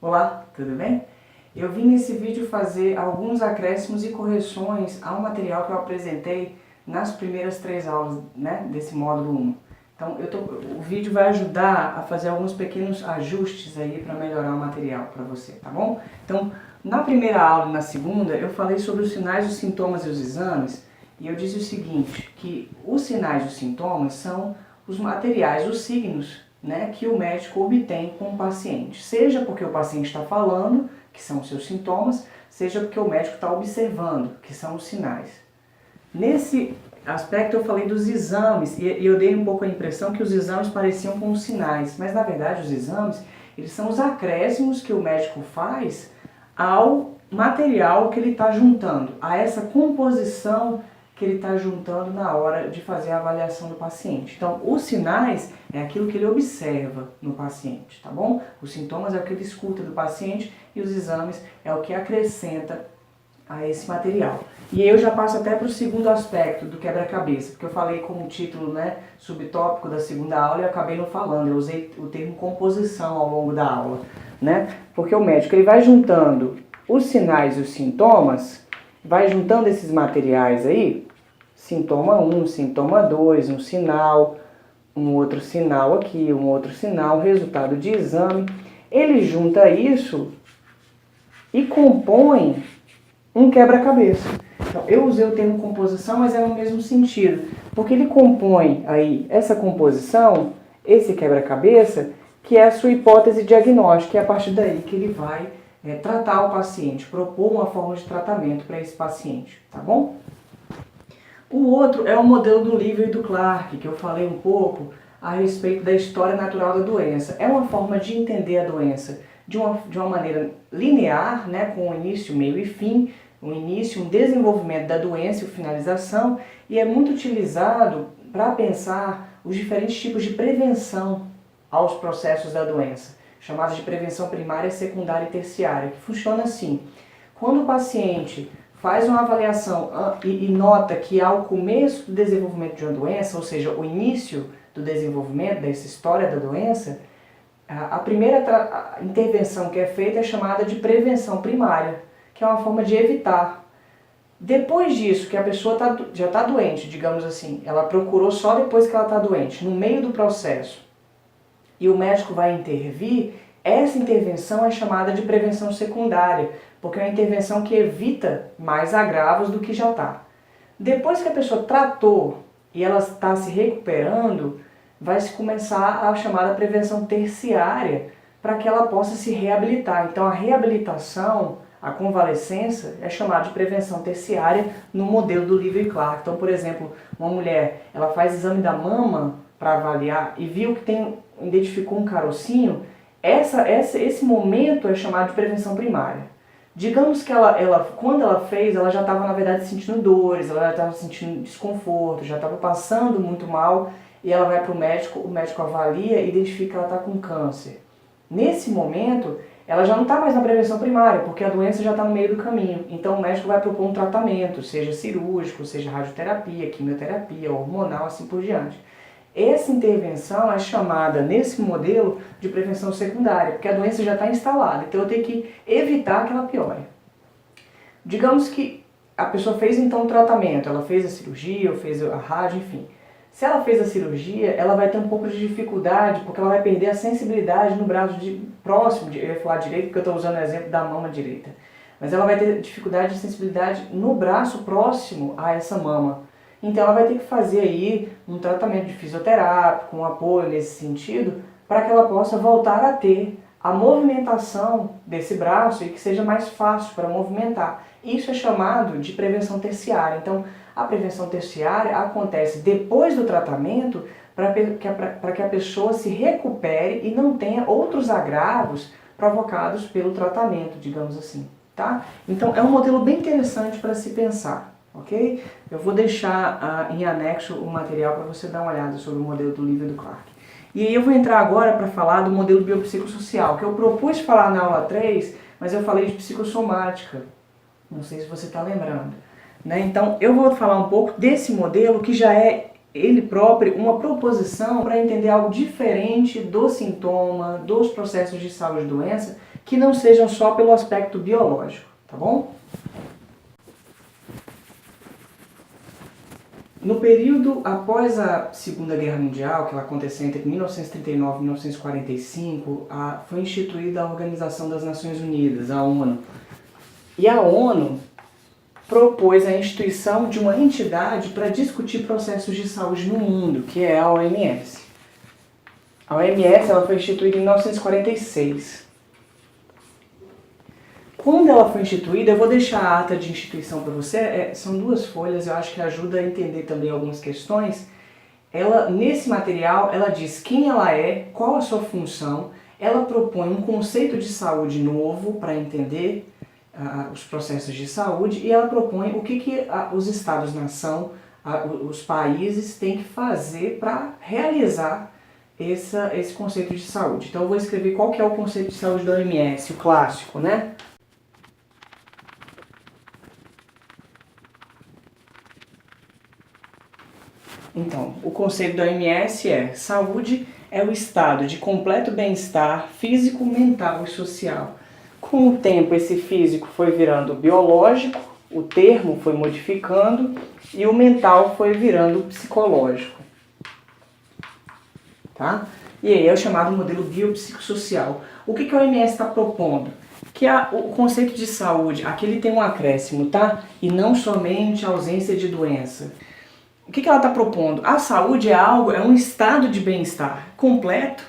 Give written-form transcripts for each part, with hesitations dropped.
Olá, tudo bem? Eu vim nesse vídeo fazer alguns acréscimos e correções ao material que eu apresentei nas primeiras 3 aulas, desse módulo 1. Então, o vídeo vai ajudar a fazer alguns pequenos ajustes aí para melhorar o material para você, tá bom? Então, na primeira aula e na segunda, eu falei sobre os sinais, os sintomas e os exames, e eu disse o seguinte, que os sinais e os sintomas são os materiais, os signos, que o médico obtém com o paciente. Seja porque o paciente está falando, que são os seus sintomas, seja porque o médico está observando, que são os sinais. Nesse aspecto eu falei dos exames, e eu dei um pouco a impressão que os exames pareciam com os sinais, mas na verdade os exames, eles são os acréscimos que o médico faz ao material que ele está juntando, a essa composição que ele está juntando na hora de fazer a avaliação do paciente. Então, os sinais é aquilo que ele observa no paciente, tá bom? Os sintomas é o que ele escuta do paciente e os exames é o que acrescenta a esse material. E aí eu já passo até para o segundo aspecto do quebra-cabeça, porque eu falei como título, subtópico da segunda aula e eu acabei não falando, eu usei o termo composição ao longo da aula, Porque o médico ele vai juntando os sinais e os sintomas, vai juntando esses materiais aí, sintoma 1, sintoma 2, um sinal, um outro sinal aqui, um outro sinal, resultado de exame. Ele junta isso e compõe um quebra-cabeça. Então, eu usei o termo composição, mas é no mesmo sentido, porque ele compõe aí essa composição, esse quebra-cabeça, que é a sua hipótese diagnóstica, e é a partir daí que ele vai tratar o paciente, propor uma forma de tratamento para esse paciente, tá bom? O outro é o modelo do Livre e do Clark, que eu falei um pouco a respeito da história natural da doença. É uma forma de entender a doença de uma maneira linear, com início, meio e fim, um início, um desenvolvimento da doença e finalização, e é muito utilizado para pensar os diferentes tipos de prevenção aos processos da doença, chamados de prevenção primária, secundária e terciária, que funciona assim. Quando o paciente faz uma avaliação e nota que há o começo do desenvolvimento de uma doença, ou seja, o início do desenvolvimento dessa história da doença, a primeira intervenção que é feita é chamada de prevenção primária, que é uma forma de evitar. Depois disso, que a pessoa já está doente, digamos assim, ela procurou só depois que ela está doente, no meio do processo, e o médico vai intervir, essa intervenção é chamada de prevenção secundária, porque é uma intervenção que evita mais agravos do que já está. Depois que a pessoa tratou e ela está se recuperando, vai se começar a chamada prevenção terciária para que ela possa se reabilitar. Então a reabilitação, a convalescença, é chamada de prevenção terciária no modelo do Livre e Clark. Então, por exemplo, uma mulher, ela faz exame da mama para avaliar e viu que identificou um carocinho, esse momento é chamado de prevenção primária. Digamos que quando ela fez, ela já estava na verdade sentindo dores, ela já estava sentindo desconforto, já estava passando muito mal, e ela vai para o médico avalia e identifica que ela está com câncer. Nesse momento, ela já não está mais na prevenção primária, porque a doença já está no meio do caminho. Então o médico vai propor um tratamento, seja cirúrgico, seja radioterapia, quimioterapia, hormonal, assim por diante. Essa intervenção é chamada, nesse modelo, de prevenção secundária, porque a doença já está instalada, então eu tenho que evitar que ela piore. Digamos que a pessoa fez então o tratamento, ela fez a cirurgia, ou fez a rádio, enfim. Se ela fez a cirurgia, ela vai ter um pouco de dificuldade, porque ela vai perder a sensibilidade no braço próximo, eu ia falar direito, porque eu estou usando o exemplo da mama direita. Mas ela vai ter dificuldade de sensibilidade no braço próximo a essa mama. Então ela vai ter que fazer aí um tratamento de fisioterápico, um apoio nesse sentido, para que ela possa voltar a ter a movimentação desse braço e que seja mais fácil para movimentar. Isso é chamado de prevenção terciária. Então a prevenção terciária acontece depois do tratamento para que a pessoa se recupere e não tenha outros agravos provocados pelo tratamento, digamos assim, tá? Então é um modelo bem interessante para se pensar. Ok? Eu vou deixar em anexo o material para você dar uma olhada sobre o modelo do Livre e do Clark. E aí eu vou entrar agora para falar do modelo biopsicossocial, que eu propus falar na aula 3, mas eu falei de psicossomática. Não sei se você está lembrando. Então eu vou falar um pouco desse modelo que já é ele próprio uma proposição para entender algo diferente do sintoma, dos processos de saúde e doença, que não sejam só pelo aspecto biológico, tá bom? No período após a Segunda Guerra Mundial, que ela aconteceu entre 1939 e 1945, foi instituída a Organização das Nações Unidas, a ONU. E a ONU propôs a instituição de uma entidade para discutir processos de saúde no mundo, que é a OMS. A OMS ela foi instituída em 1946. Quando ela foi instituída, eu vou deixar a ata de instituição para você, são 2 folhas, eu acho que ajuda a entender também algumas questões. Nesse material, ela diz quem ela é, qual a sua função, ela propõe um conceito de saúde novo para entender os processos de saúde e ela propõe o que os estados-nação, os países têm que fazer para realizar esse conceito de saúde. Então eu vou escrever qual que é o conceito de saúde da OMS, o clássico, né? Então, o conceito da OMS é: saúde é o estado de completo bem-estar físico, mental e social. Com o tempo, esse físico foi virando biológico, o termo foi modificando e o mental foi virando psicológico. Tá? E aí é o chamado modelo biopsicossocial. O que a OMS está propondo? Que o conceito de saúde, aqui ele tem um acréscimo, tá? E não somente a ausência de doença. O que ela está propondo? A saúde é um estado de bem-estar completo,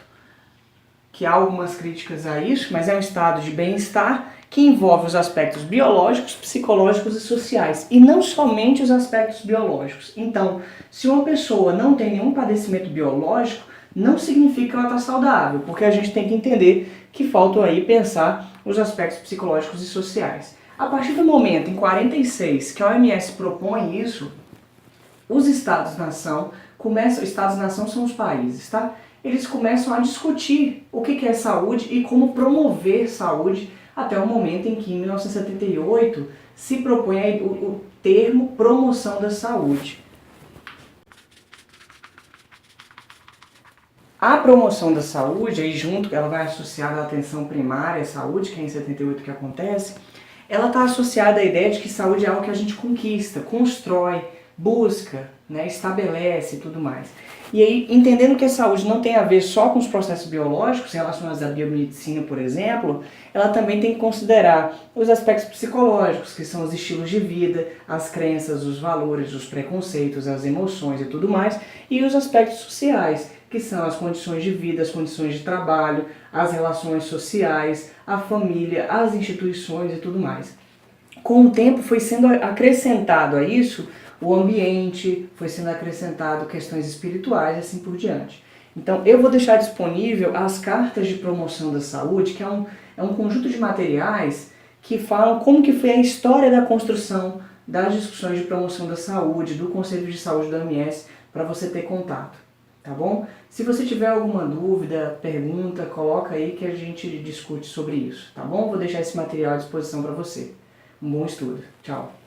que há algumas críticas a isso, mas é um estado de bem-estar que envolve os aspectos biológicos, psicológicos e sociais, e não somente os aspectos biológicos. Então, se uma pessoa não tem nenhum padecimento biológico, não significa que ela está saudável, porque a gente tem que entender que falta aí pensar os aspectos psicológicos e sociais. A partir do momento, em 46, que a OMS propõe isso, os Estados-nação Estados-nação são os países, tá? Eles começam a discutir o que é saúde e como promover saúde até o momento em que, em 1978, se propõe o termo promoção da saúde. A promoção da saúde, aí junto, ela vai associada à atenção primária à saúde, que é em 78 que acontece, ela está associada à ideia de que saúde é algo que a gente conquista, constrói, busca, né, estabelece e tudo mais. E aí, entendendo que a saúde não tem a ver só com os processos biológicos relacionados à biomedicina, por exemplo, ela também tem que considerar os aspectos psicológicos, que são os estilos de vida, as crenças, os valores, os preconceitos, as emoções e tudo mais, e os aspectos sociais, que são as condições de vida, as condições de trabalho, as relações sociais, a família, as instituições e tudo mais. Com o tempo foi sendo acrescentado a isso o ambiente, foi sendo acrescentado questões espirituais e assim por diante. Então eu vou deixar disponível as cartas de promoção da saúde, que é um conjunto de materiais que falam como que foi a história da construção das discussões de promoção da saúde, do Conselho de Saúde da OMS, para você ter contato, tá bom? Se você tiver alguma dúvida, pergunta, coloca aí que a gente discute sobre isso, tá bom? Vou deixar esse material à disposição para você. Um bom estudo. Tchau!